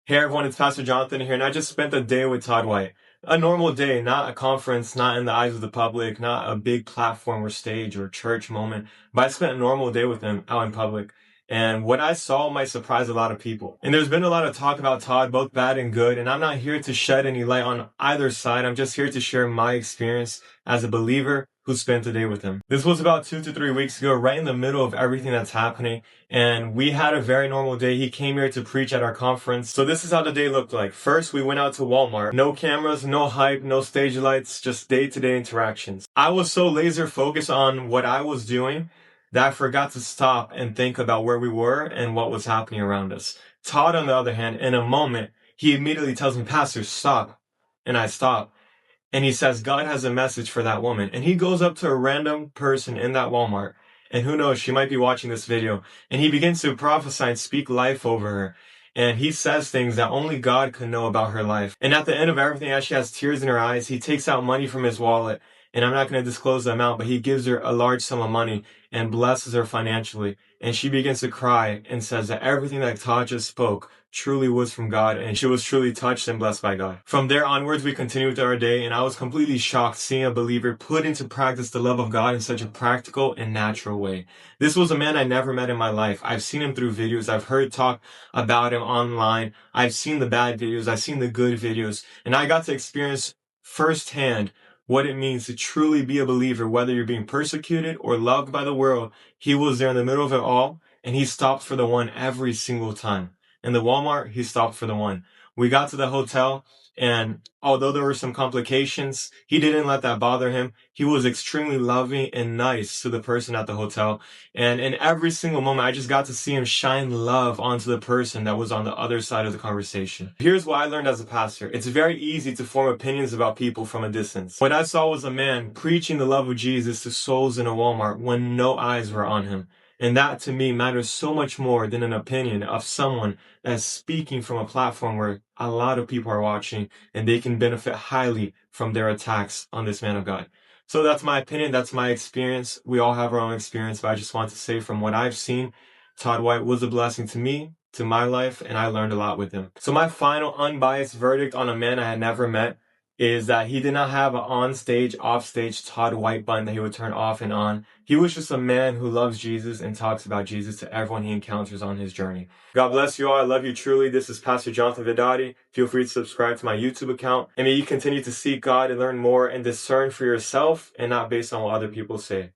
Hey everyone, it's Pastor Jonathan here, and I just spent a day with Todd White. A normal day, not a conference, not in the eyes of the public, not a big platform or stage or church moment, but I spent a normal day with him out in public. And what I saw might surprise a lot of people. And there's been a lot of talk about Todd, both bad and good, and I'm not here to shed any light on either side. I'm just here to share my experience as a believer who spent a day with him. This was about 2 to 3 weeks ago, right in the middle of everything that's happening. And we had a very normal day. He came here to preach at our conference. So this is how the day looked like. First, we went out to Walmart. No cameras, no hype, no stage lights, just day-to-day interactions. I was so laser focused on what I was doing that I forgot to stop and think about where we were and what was happening around us. Todd, on the other hand, in a moment, he immediately tells me, "Pastor, stop." And I stop. And he says, God has a message for that woman. And he goes up to a random person in that Walmart. And who knows, she might be watching this video. And he begins to prophesy and speak life over her. And he says things that only God could know about her life. And at the end of everything, as she has tears in her eyes, he takes out money from his wallet. And I'm not going to disclose the amount, but he gives her a large sum of money and blesses her financially. And she begins to cry and says that everything that Todd just spoke truly was from God, and she was truly touched and blessed by God. From there onwards, we continued our day, and I was completely shocked seeing a believer put into practice the love of God in such a practical and natural way. This was a man I never met in my life. I've seen him through videos. I've heard talk about him online. I've seen the bad videos. I've seen the good videos, and I got to experience firsthand what it means to truly be a believer, whether you're being persecuted or loved by the world. He was there in the middle of it all, and he stopped for the one every single time. In the Walmart, he stopped for the one. We got to the hotel, and although there were some complications, he didn't let that bother him. He was extremely loving and nice to the person at the hotel. And in every single moment, I just got to see him shine love onto the person that was on the other side of the conversation. Here's what I learned as a pastor. It's very easy to form opinions about people from a distance. What I saw was a man preaching the love of Jesus to souls in a Walmart when no eyes were on him. And that to me matters so much more than an opinion of someone that's speaking from a platform where a lot of people are watching and they can benefit highly from their attacks on this man of God. So that's my opinion. That's my experience. We all have our own experience, but I just want to say from what I've seen, Todd White was a blessing to me, to my life, and I learned a lot with him. So my final unbiased verdict on a man I had never met is that he did not have an on-stage, off-stage Todd White button that he would turn off and on. He was just a man who loves Jesus and talks about Jesus to everyone he encounters on his journey. God bless you all. I love you truly. This is Pastor Jonathan Vidati. Feel free to subscribe to my YouTube account. And may you continue to seek God and learn more and discern for yourself and not based on what other people say.